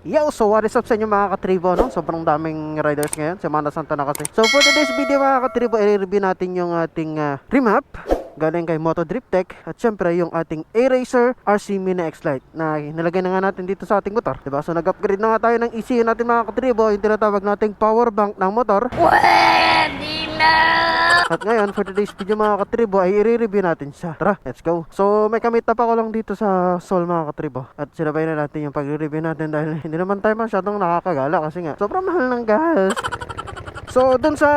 Yo, so what is up sa inyo mga katribo, no? Sobrang daming riders ngayon, Semana Santa na kasi. So for today's video mga katribo, i-review natin yung ating remap galing kay Moto Drift Tech. At syempre yung ating A-Racer RC Mini X-Lite na nilagay na nga natin dito sa ating motor, diba? So nag-upgrade na nga tayo ng ECU natin mga katribo, yung tinatawag nating power bank ng motor. Pwede na! At ngayon, for today's video mga katribo, ay i-review natin siya. Tara, let's go. So, may kamit up ako lang dito sa Seoul mga katribo. At sinabay na natin yung pag-review natin dahil hindi naman tayo masyadong nakakagala kasi nga, sobrang mahal ng gas. So, dun sa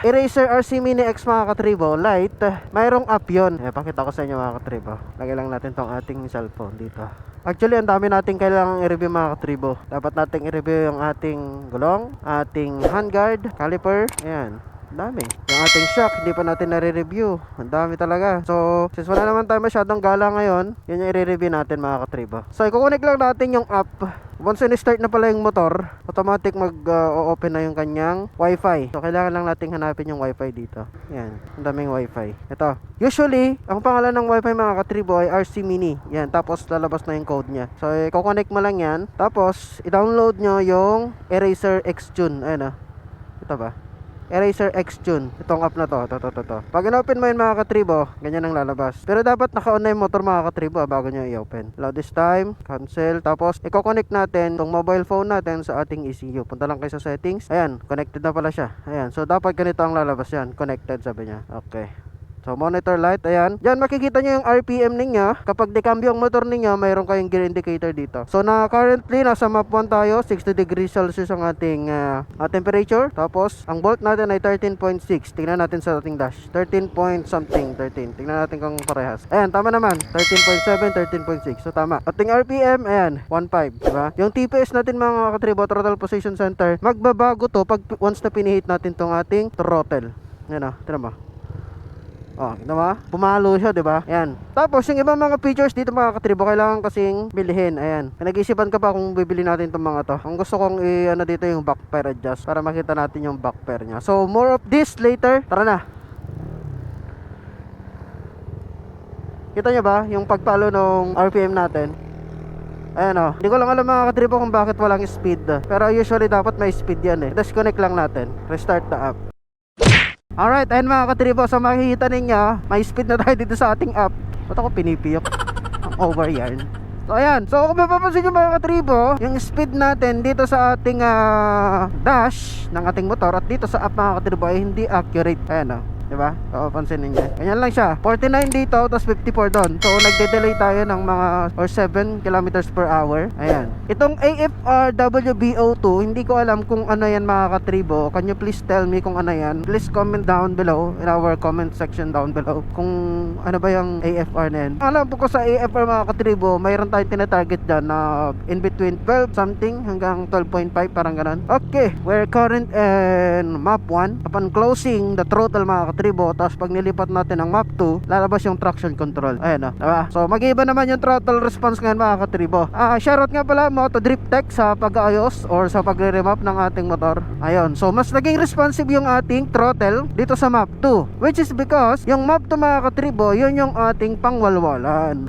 A-Racer RC Mini X mga katribo, light, mayroong app yun. Pakita ko sa inyo mga katribo. Lagay lang natin tong ating cellphone dito. Actually, ang dami nating kailangang i-review mga katribo. Dapat nating i-review yung ating gulong, ating handguard, caliper, ayan. Dami. Yung ating shock, hindi pa natin nare-review. Ang dami talaga. So, since wala naman tayo masyadong gala ngayon, yun yung i-review natin mga katribo. So, ikukunik lang natin yung app. Once in-start na pala yung motor, automatic mag-open na yung kanyang wifi. So, kailangan lang nating hanapin yung wifi dito. Yan, ang daming wifi. Ito. Usually, ang pangalan ng wifi mga katribo ay RC Mini. Yan, tapos lalabas na yung code niya. So, i-connect mo lang yan. Tapos, i-download nyo yung A-Racer X-Tune. Ayan o. Ito ba? A-Racer X-Tune. Itong app na to. Pag in-open mo yun mga katribo, ganyan ang lalabas. Pero dapat naka-on na yung motor mga katribo bago nyo i-open. Allow this time, cancel. Tapos, i-connect natin itong mobile phone natin sa ating ECU. Punta lang kayo sa settings. Ayan, connected na pala siya. Ayan, so dapat ganito ang lalabas yan. Connected sabi niya. Okay. So, monitor light, ayan. Diyan makikita nyo yung RPM ninyo. Kapag dekambyo ang motor ninyo, mayroon kayong gear indicator dito. So, currently, nasa map 1 tayo. 60 degrees Celsius ang ating temperature. Tapos, ang volt natin ay 13.6. Tingnan natin sa ating dash. 13 point something, 13. Tingnan natin kung parehas. Ayan, tama naman. 13.7, 13.6. So, tama. Ating RPM, ayan, 1.5. Diba? Yung TPS natin mga katribo, throttle position center, magbabago to pag once na pinihit natin tong ating throttle. Ayan o, tingnan mo. Oh, kita ba? Pumalo siya, 'di ba? Ayan. Tapos yung ibang mga features dito mga katribo, kailangan kasing bilhin. Ayan. Nag-iisipan ka pa kung bibili natin itong mga to. Ang gusto kong ano dito yung backfire adjust para makita natin yung backfire niya. So, more of this later. Tara na. Kita nyo ba yung pagpalo ng RPM natin? Ayan o. Hindi ko lang alam mga katribo kung bakit walang speed. Pero usually dapat may speed yan eh. Disconnect lang natin. Restart the app. Alright, ayun mga katribo, so makikita ninyo, may speed na tayo dito sa ating app. Ba't ako pinipiyok? Ang over yarn. So ayan, so kung mapapansin nyo mga katribo, yung speed natin dito sa ating dash ng ating motor at dito sa app mga katribo ay hindi accurate. Ayan o, diba? So pansin ninyo, ganyan lang siya, 49 dito, tapos 54 doon. So nagde-delay tayo ng mga or 7 kilometers per hour. Ayan. Itong AFR WBO2, hindi ko alam kung ano yan mga katribo. Can you please tell me kung ano yan? Please comment down below in our comment section down below kung ano ba yung AFR na yan. Alam po ko sa AFR mga katribo, mayroon tayong tinatarget dyan na in between 12 something hanggang 12.5 parang ganun. Okay, we're current in map 1. Upon closing the throttle mga katribo, tapos pag nilipat natin ang map 2, lalabas yung traction control. Ayan o, diba? So mag-iiba naman yung throttle response ngayon mga katribo. Shoutout nga pala Moto Drift Tech sa pag-aayos or sa pagre-remap ng ating motor. Ayun, so mas naging responsive yung ating throttle dito sa map 2, which is because yung map 2 mga katribo, yun yung ating pangwalwalan.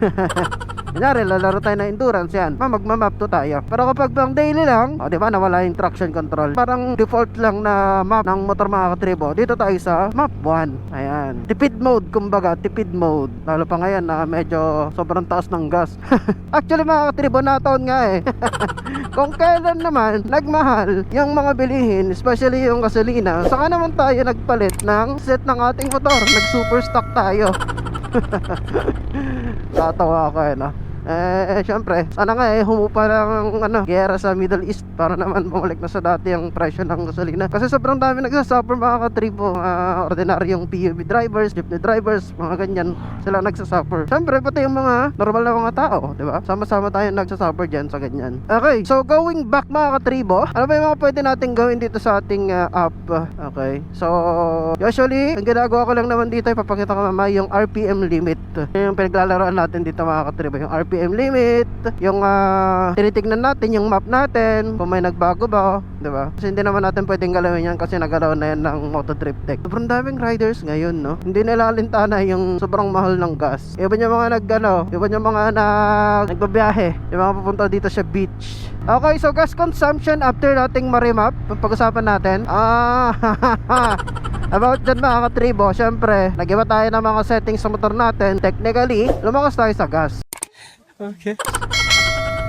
Kunyari, lalaro tayo na endurance yan, magmamap to tayo. Pero kapag bang daily lang, di ba, nawala yung traction control. Parang default lang na map ng motor mga katribo. Dito tayo sa map 1. Ayan. Tipid mode, kumbaga, tipid mode. Lalo pa ngayon na medyo sobrang taas ng gas. Actually mga katribo, na-taon nga eh. Kung kailan naman nagmahal yung mga bilihin, especially yung gasolina, saka naman tayo nagpalit ng set ng ating motor. Nag-super stock tayo. Tatawa ako eh, no? Syempre, sana nga humupa ng gera sa Middle East para naman bumalik na sa dati ang presyo ng gasolina. Kasi sobrang dami nagsasuffer mga katribo. Ordinaryong PUV drivers, jeepney drivers, mga ganyan, sila nagsasuffer. Syempre, pati yung mga normal na mga tao, di ba? Sama-sama tayo nagsasuffer dyan sa ganyan. Okay, so going back mga katribo, ano ba yung mga pwede natin gawin dito sa ating app? Okay, so usually, ang ginagawa ko lang naman dito, ipapakita ko mamaya yung RPM limit. Yung pinaglalaroan natin dito mga katribo, yung RPM RPM limit, yung tinitignan natin yung map natin, kung may nagbago ba, di ba? Kasi hindi naman natin pwedeng galawin yan kasi nagalaw na yan ng Motodrift Tech. Sobrang daming riders ngayon, no? Hindi nila alintana yung sobrang mahal ng gas. Iba yung mga iba yung mga nagbabiyahe, yung mga pupunta dito sa beach. Okay, so gas consumption after nating marimap, pag-usapan natin. About dyan mga katribo, syempre, nag-iba tayo ng mga settings sa motor natin. Technically, lumakas tayo sa gas. Okay.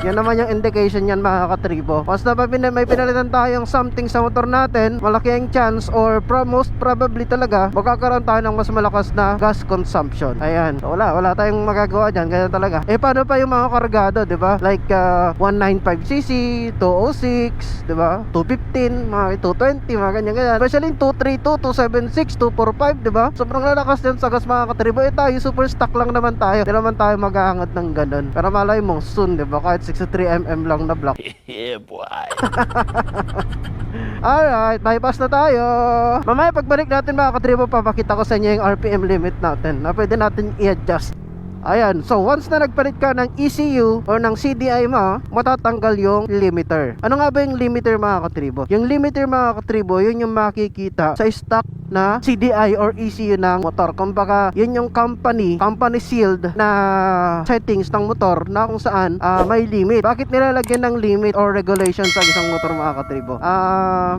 Yan naman yung indication yan mga katribo. Once na may pinalitan tayong something sa motor natin, malaki ang chance or most probably talaga magkakaroon tayo ng mas malakas na gas consumption. Ayan. So, wala tayong magagawa dyan. Kaya talaga. Paano pa yung mga kargado, di ba? Like 195cc, 206, di ba? 215, mga 220, mga ganyan. Especially 232, 276, 245, di ba? Sobrang lalakas din sa gas mga katribo. Tayo, super stock lang naman tayo. Hindi naman tayo mag-aangat ng ganun. Pero malay mo, soon, di ba? Kahit 63mm lang na block. Yeah, boy. Alright, bypass na tayo. Mamaya pagbalik natin mga katribo, papakita ko sa inyo yung RPM limit natin na pwede natin i-adjust. Ayan, so once na nagpalit ka ng ECU or ng CDI mo, matatanggal yung limiter. Ano nga ba yung limiter mga katribo? Yung limiter mga katribo, yun yung makikita sa stock na CDI or ECU ng motor. Kumbaga, yun yung company sealed na settings ng motor na kung saan may limit. Bakit nilalagyan ng limit or regulation sa isang motor mga katribo?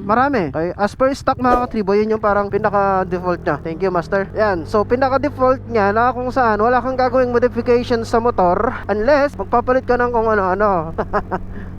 Marami. Okay? As per stock mga katribo, yun yung parang pinaka-default nya. Thank you, master. Yan. So, pinaka-default nya na kung saan wala kang gagawing modification sa motor unless magpapalit ka ng kung ano-ano.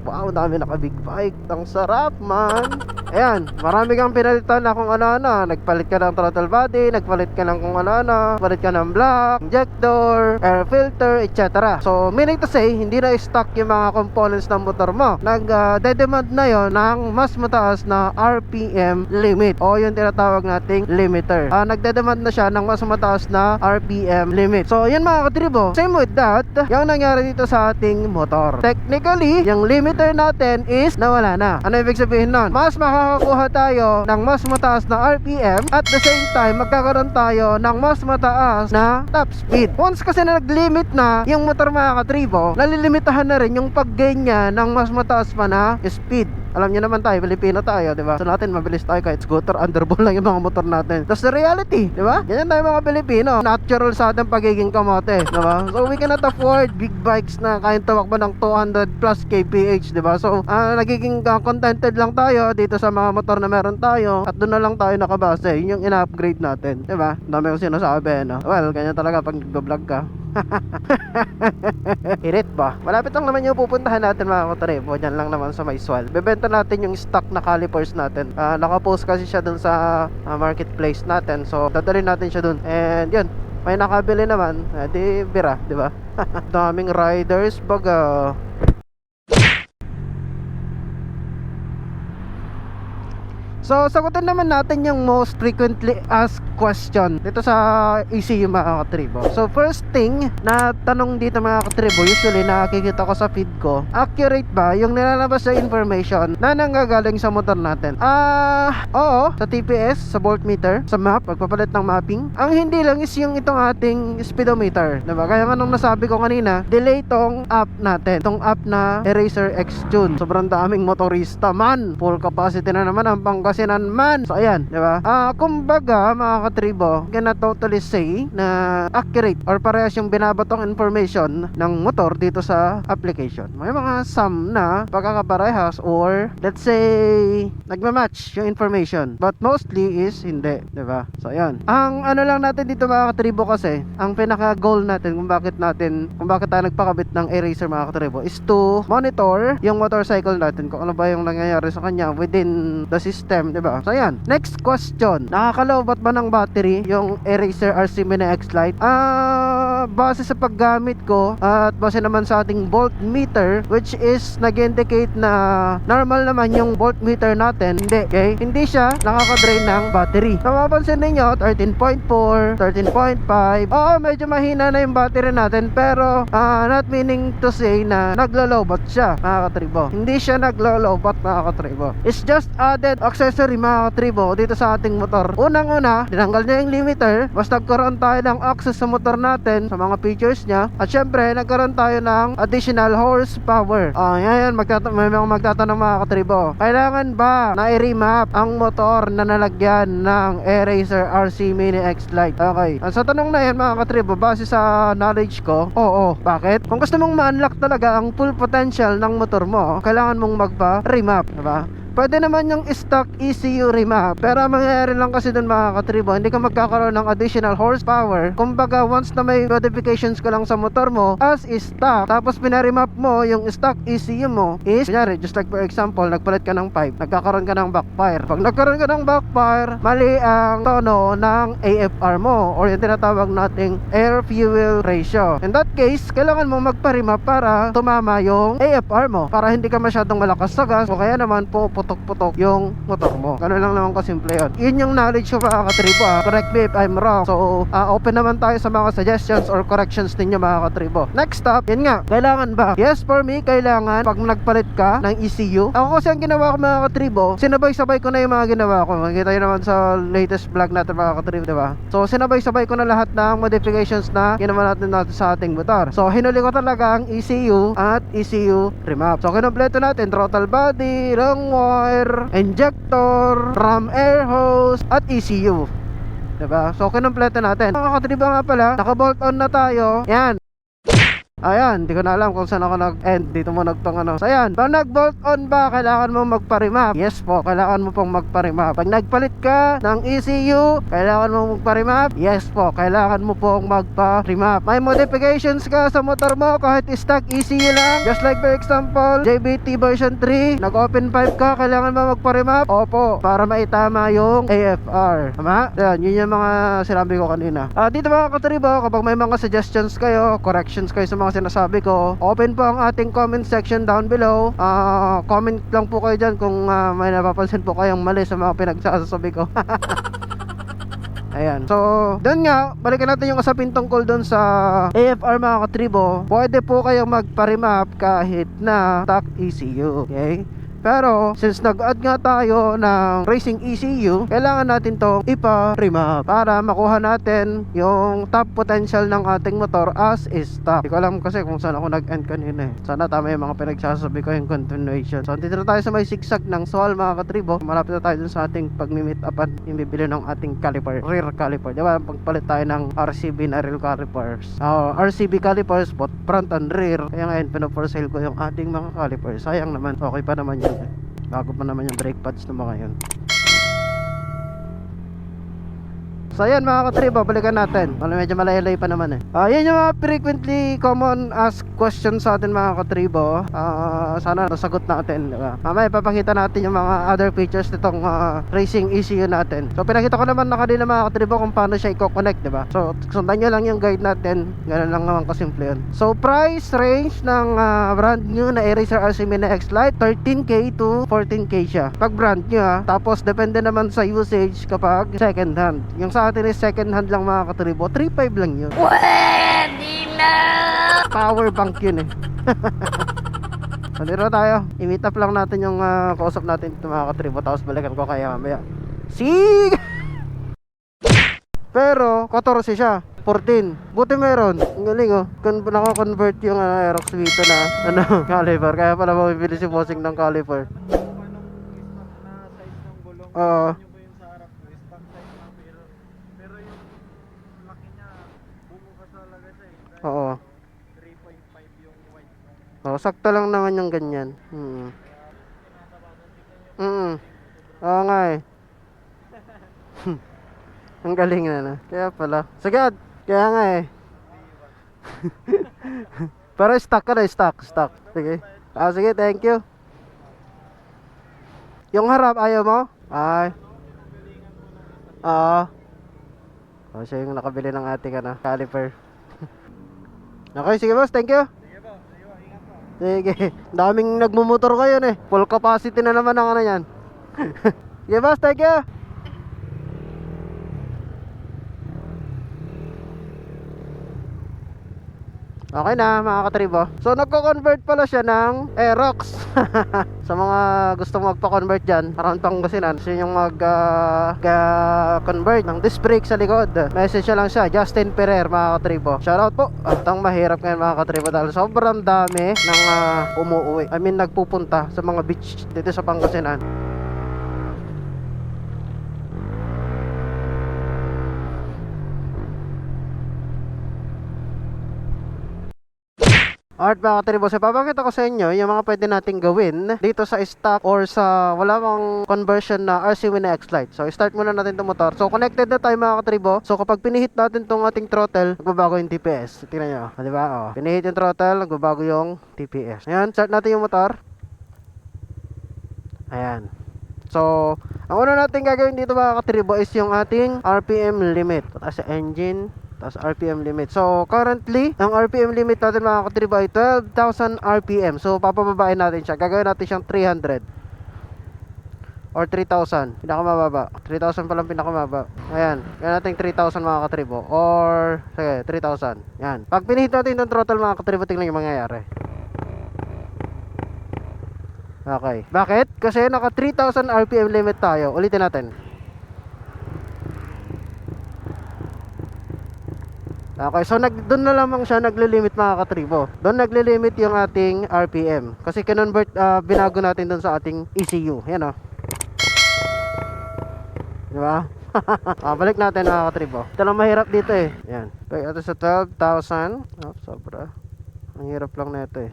Wow, dami naka-big bike. Ang sarap, man. Ayan, marami kang pinalitan na kung ano-ano. Nagpalit ka ng throttle body, nagpalit ka ng kung ano-ano, palit ka ng block, injector, air filter, etc. So, meaning to say, hindi na stock yung mga components ng motor mo. Nag-demand na yon ng mas mataas na RPM limit o yung tinatawag nating limiter. Nagdedemand na siya ng mas mataas na RPM limit. So, yun mga katribo. Same with that, yung nangyari dito sa ating motor. Technically, yung limiter natin is nawala na. Ano ibig sabihin nun? Mas makakakuha tayo ng mas mataas na RPM at the same time, magkakaroon tayo ng mas mataas na top speed. Once kasi na nag-limit na yung motor mga katribo, nalilimitahan na rin yung pag-gain niya ng mas mataas pa na speed. Alam niyo naman tayo, Pilipino tayo, di ba? So natin mabilis tayo kahit scooter, underball lang yung mga motor natin. That's the reality, di ba? Ganyan tayo mga Pilipino. Natural sa ating pagiging kamote, di ba? So we cannot afford big bikes na kayang tumakbo ng 200 plus kph, di ba? So nagiging contented lang tayo dito sa mga motor na meron tayo at doon na lang tayo nakabase. Yun yung ina-upgrade natin, di ba? Dami ko sinasabi, no? Well, ganyan talaga pag nag-vlog ka. Hirit ba? Malapit lang naman yung pupuntahan natin mga katribo. Dyan lang naman sa Maiswal. Bebenta natin yung stock na calipers natin. Nakapost kasi siya dun sa marketplace natin. So dadalhin natin siya dun. And yun, may nakabili naman. Di bira, di ba? Daming riders baga. So, sagutin naman natin yung most frequently asked question dito sa ECU mga katribo. So, first thing na tanong dito mga katribo, usually nakikita ko sa feed ko, accurate ba yung nilalabas na information na nanggagaling sa motor natin? Oo, sa TPS, sa voltmeter, sa map, pagpapalit ng mapping. Ang hindi lang is yung itong ating speedometer, diba? Kaya nga nung nasabi ko kanina, delay tong app natin, tong app na Eraser X Tune. Sobrang daming motorista man, full capacity na naman ang Pangasinan man. So ayan, di ba? Kumbaga mga katribo, cannot totally say na accurate or parehas yung binabatong information ng motor dito sa application. May mga some na pagkakaparehas or let's say nagma-match yung information, but mostly is hindi, di ba? So ayan. Ang ano lang natin dito mga katribo kasi, ang pinaka goal natin kung bakit tayo nagpakabit ng eraser mga katribo is to monitor yung motorcycle natin kung ano ba yung nangyayari sa kanya within the system, diba? So ayan, next question, nakakalobat ba ng battery yung Eraser RC Mini X Lite? Base sa paggamit ko at base naman sa ating voltmeter, which is nag-indicate na normal naman yung voltmeter natin, hindi, okay? Hindi siya nakaka-drain ng battery. Napapansin ninyo, 13.4, 13.5, oo, medyo mahina na yung battery natin, pero not meaning to say na naglo-lowbat siya mga katribo. Hindi siya naglo-lowbat mga katribo. It's just added oxide accessory mga katribo dito sa ating motor. Unang-una, tinanggal niya yung limiter. Mas nagkaroon tayo ng access sa motor natin sa mga features niya. At syempre, nagkaroon tayo ng additional horsepower. Ngayon, may mga magtatanong mga katribo, kailangan ba na i-remap ang motor na nalagyan ng Eraser RC Mini X Lite? Okay. Sa tanong na yan mga katribo, base sa knowledge ko, oo. Bakit? Kung gusto mong ma-unlock talaga ang full potential ng motor mo, kailangan mong magpa-remap, diba? Pwede naman yung stock ECU remap. Pero ang mangyayari lang kasi dun mga katribo, hindi ka magkakaroon ng additional horsepower. Kumbaga once na may modifications ka lang sa motor mo as is stock, tapos pinaremap mo yung stock ECU mo, is kunyari, just like for example, nagpalit ka ng pipe, nagkakaroon ka ng backfire. Pag nagkaroon ka ng backfire, mali ang tono ng AFR mo, or yung tinatawag nating air fuel ratio. In that case, kailangan mo magparemap para tumama yung AFR mo, para hindi ka masyadong malakas sa gas, o kaya naman putok yung motor mo. Ganun lang naman kasimple yun. Yun yung knowledge ko mga katribo. Correct me if I'm wrong. So, open naman tayo sa mga suggestions or corrections ninyo mga katribo. Next up, yun nga, kailangan ba? Yes, for me, kailangan pag nagpalit ka ng ECU. Ako kasi ang ginawa ko mga katribo, sinabay-sabay ko na yung mga ginawa ko. Makikita nyo naman sa latest vlog natin mga katribo, diba? So, sinabay-sabay ko na lahat ng modifications na ginawa natin sa ating motor. So, hinuli ko talaga ang ECU at ECU remap. So, kinumpleto natin throttle body, long wire, injector, ram air hose, at ECU. Diba? So, kinumpleto natin. Mga katriba nga pala, naka-bolt on na tayo. Yan. Ayan, hindi ko na alam kung saan ako nag-end. Dito mo nagtong ano. So ayan, pag nag-bolt on ba, kailangan mo magpa-remap? Yes po, kailangan mo pong magpa-remap. Pag nagpalit ka ng ECU, kailangan mo magpa-remap? Yes po, kailangan mo pong magpa-remap. May modifications ka sa motor mo kahit stock ECU lang, just like for example, JBT version 3, nag-open pipe ka, kailangan mo magpa-remap? Opo, para maitama yung AFR. Tama? Ayan, yun yung mga sinabi ko kanina. Dito mga katribo, kapag may mga suggestions kayo, corrections kayo sa mga sinasabi ko, open po ang ating comment section down below. Comment lang po kayo dyan kung may napapansin po kayong mali sa mga pinagsasabi ko. Ayan. So, doon nga, balikan natin yung usapin tungkol doon sa AFR mga katribo. Pwede po kayong magpa-remap kahit na stock ECU. Okay? Pero, since nag-add nga tayo ng racing ECU, kailangan natin to ipa-remap para makuha natin yung top potential ng ating motor as is stock. Hindi ko alam kasi kung saan ako nag-end kanina eh. Sana tama yung mga pinagsasabi ko yung continuation. So, dito na tayo sa may zigzag ng Sol mga katribo. Malapit na tayo dun sa ating pag-meet upan yung bibili ng ating caliper, rear caliper. Diba? Pagpalit tayo ng RCB na rear calipers. RCB calipers, both front and rear. Kaya ngayon, pino-for sale ko yung ating mga calipers. Sayang naman, okay pa naman yun. Bago pa naman yung brake pads na mga yun. So ayan mga katribo, balikan natin. Medyo malaylay pa naman eh. Yan yung mga frequently common asked questions sa atin mga katribo. Sana nasagot natin, diba? Mamaya papakita natin yung mga other features nitong racing ECU natin. So pinakita ko naman na kanina mga katribo kung paano siya i-connect, diba? So sundan nyo lang yung guide natin. Ganun lang naman kasimple yun. So price range ng brand new na Eraser RC Mini X Lite, 13K to 14K siya pag brand new ha. Tapos depende naman sa usage kapag second hand. Yung sa atin is second hand lang mga katribo, 3.5 lang yun. Pwede na! Power bank yun eh. So dito tayo, i-meet up lang natin yung kausap natin ito mga katribo. Tapos balikan ko kaya mamaya. Sig! Pero 14 siya, 14. Buti meron, ang galing oh. Naka-convert yung Aerox Vito na caliper. Kaya pala mabibili si bossing ng caliper. Oo. Oo. 3.5 yung white. Oh, sakto lang naman yung ganyan. Oo nga eh. Ang galing na. Kaya pala. Sige, kaya nga eh. Pero stock ka na, stock. Sige. Sige, thank you. Yung harap, ayaw mo? Ay. Siya yung nakabili ng ating caliper. Okay, sige boss, thank you. Sige, daming nagmumotor kayo eh. Full capacity na naman ang yan. Sige boss, thank you. Okay na mga katribo. So nagko-convert pala siya ng Aerox. Sa mga gusto magpa-convert dyan, around Pangasinan, so yung convert ng disc brake sa likod, message siya lang siya, Justin Ferrer mga katribo. Shoutout po. At ang mahirap ngayon mga katribo dahil sobrang dami ng umuuwi, I mean nagpupunta sa mga beach dito sa Pangasinan. Alright mga katribo, so papakita ko sa inyo yung mga pwede nating gawin dito sa stock or sa wala mang conversion na RC Win X-Lite. So start muna natin itong motor. So connected na tayo mga katribo. So kapag pinihit natin itong ating throttle, nagbabago yung TPS. Tingnan nyo, diba? Oh, pinihit yung throttle, nagbabago yung TPS. Ayan, start natin yung motor. Ayan. So, ang una natin gagawin dito mga katribo is yung ating RPM limit. Tapos engine, tapos RPM limit. So, currently, ang RPM limit natin mga katribo ay 12,000 RPM. So, papababain natin siya. Gagawin natin siyang 300 or 3,000. Pinakamababa. 3,000 pa lang pinakamababa. Ayan. Gawin natin 3,000 mga katribo. Or, sige, 3,000. Yan. Pag pinihit natin yung throttle mga katribo, tingnan yung mangyayari. Okay. Bakit? Kasi naka 3,000 RPM limit tayo. Ulitin natin. Okay, so doon na lamang siya naglilimit mga katribo. Doon naglilimit yung ating RPM. Kasi kinonvert, binago natin doon sa ating ECU. Yan o. Diba? Balik natin mga katribo. Ito lang mahirap dito eh. Yan. Okay, ito sa 12,000. Oh, sobra. Ang hirap lang na ito eh.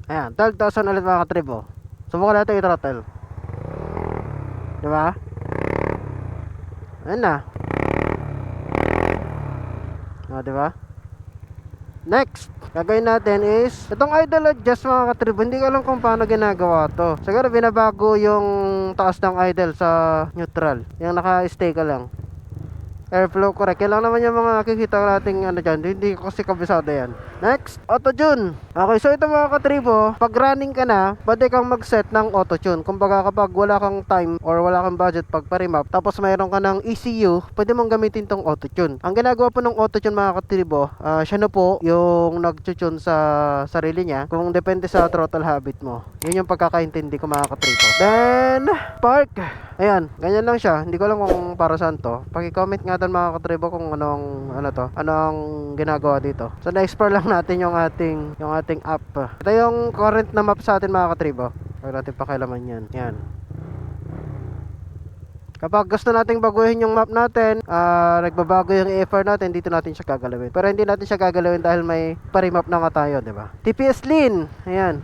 Ayan, 12,000 ulit mga katribo. Subukan natin i-throttle. Diba? Ayan na. O, diba? Next, gagawin natin is itong idle adjust mga katribo. Hindi ko alam kung paano ginagawa to. Siguro binabago yung taas ng idle sa neutral. Yung naka-stay ka lang. Airflow correct. Kailangan naman yung mga nakikita nating ano dyan. Hindi ko kasi kabisado yan. Next, auto-tune. Okay, so ito mga katribo, pag running ka na, pwede kang mag-set ng auto-tune. Kumbaga kapag wala kang time or wala kang budget pag parimap, tapos mayroon ka ng ECU, pwede mong gamitin tong auto-tune. Ang ginagawa po ng auto-tune mga katribo, siya na po yung nag-tune sa sarili niya kung depende sa throttle habit mo. Yun yung pagkakaintindi ko mga katribo. Then, park. Ayan, ganyan lang siya. Hindi ko alam kung para saan to. Paki-comment nga doon mga katribo kung anong ginagawa dito. So na-explore lang natin yung ating app. Ito yung current na map sa atin mga katribo. Huwag natin pakialaman yan. Yan. Kapag gusto nating baguhin yung map natin, nagbabago yung EFR natin, dito natin siya gagalawin. Pero hindi natin siya gagalawin dahil may parimap na nga tayo, di ba? TPS lean. Ayan.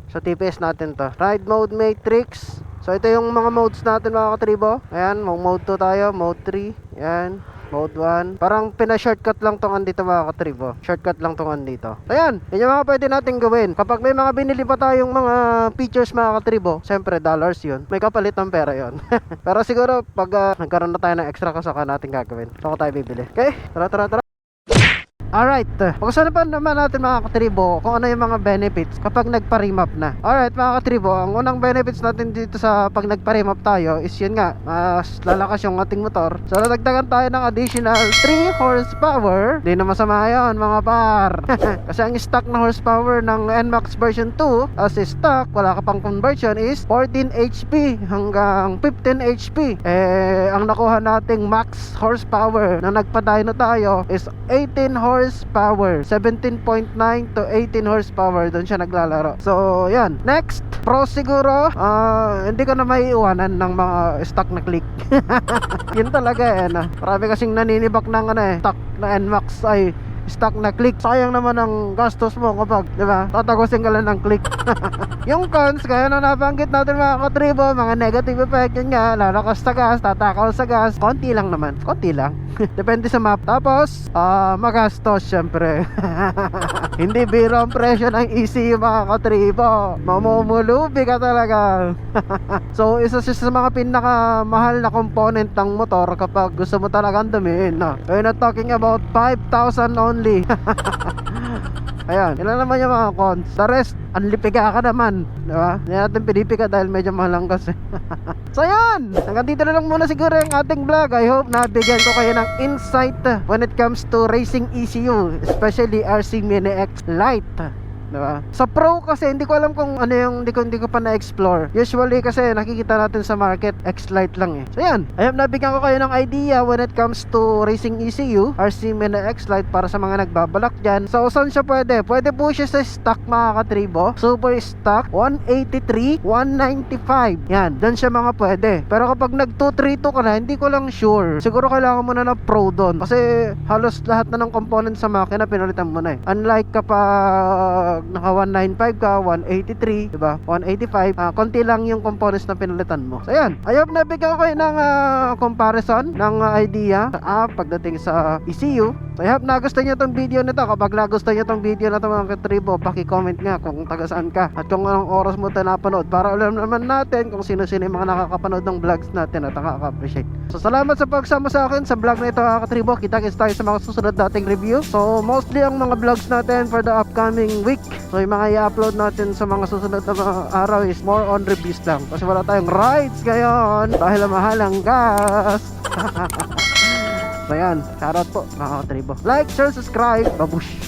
So TPS natin to. Ride mode matrix. So ito yung mga modes natin mga katribo. Ayan, mode 2 tayo, mode 3. Ayan, mode 1. Parang pina-shortcut lang tong andito mga katribo. Shortcut lang tong andito. Ayan, yun yung mga pwede natin gawin. Kapag may mga binili pa tayong mga features mga katribo, siyempre dollars yun. May kapalit ng pera yun. Pero siguro pag nagkaroon na tayo ng extra kasaka natin gagawin. Saka tayo bibili. Okay, tara. Alright, pag-usapan pa naman natin mga katribo kung ano yung mga benefits kapag nagpa-remap na. Alright mga katribo, ang unang benefits natin dito sa pag nagpa-remap tayo is yun nga, mas lalakas yung ating motor. So nadagdagan tayo ng additional 3 horsepower. Di na masama yun mga par. Kasi ang stock na horsepower ng NMAX version 2 as stock, wala ka pang conversion is 14 HP hanggang 15 HP. Ang nakuha nating max horsepower na nagpa-dyno tayo is 18 horsepower, 17.9 to 18 horsepower. Doon siya naglalaro. So yan, next pro siguro, hindi ko na maiiwanan ng mga stock na click. Yun talaga eh na. Marami kasing naninibak ng stock na NMAX ay stock na click. Sayang naman ang gastos mo kapag, di ba, tatagusin ka lang ng click. Yung cons, kaya na nabanggit natin mga katribo, mga negative effect, yun nga, lalakas sa gas, tatakaw sa gas, konti lang naman, konti lang. Depende sa map. Tapos, magastos syempre. Hindi biro ang presyo ng ECU mga katribo. Mamumulubi ka talaga. So, isa sa mga pinakamahal na component ng motor kapag gusto mo talagang dumiin. We're not talking about 5,000 only. Ayan, ilan naman yung mga cons. The rest, anlipiga ka naman, diba? Hindi natin pinipika dahil medyo mahal ang gas eh. So yan, hanggang dito na lang muna siguro yung ating vlog. I hope nabigyan ko kayo ng insight when it comes to racing ECU, especially RC Mini X Lite, diba? Sa Pro kasi hindi ko alam kung ano yung hindi ko pa na-explore. Usually kasi nakikita natin sa market X-Lite lang eh. So yan, I hope nabigyan ko kayo ng idea when it comes to racing ECU, RC Mini X-Lite para sa mga nagbabalak dyan. So saan siya pwede? Pwede po siya sa stock mga katribo. Super stock 183, 195. Yan, dyan siya mga pwede. Pero kapag nag 232 ka na, hindi ko lang sure. Siguro kailangan mo na ng Pro doon. Kasi halos lahat na ng component sa makina pinalitan mo na eh. Unlike kapag naka 195 ka, 183, diba? 185, konti lang yung components na pinalitan mo. So yan, I hope nabigyan ko kayo ng comparison, ng idea pagdating sa ECU. So I hope nagustuhan nyo itong video na to. Kapag nagustuhan nyo itong video na to mga katribo, paki-comment nga kung taga saan ka at kung anong oras mo ito napanood para alam naman natin kung sino-sino yung mga nakakapanood ng vlogs natin at nakaka-appreciate. So salamat sa pagsama sa akin sa vlog na ito mga katribo. Kita-kits tayo sa mga susunod nating review. So mostly ang mga vlogs natin for the upcoming week, so yung mga i-upload natin sa mga susunod na mga araw is more on reviews lang. Kasi wala tayong rides ngayon dahil mahal ang gas. So yan, shoutout po mga katribo. Like, share, subscribe. Babush!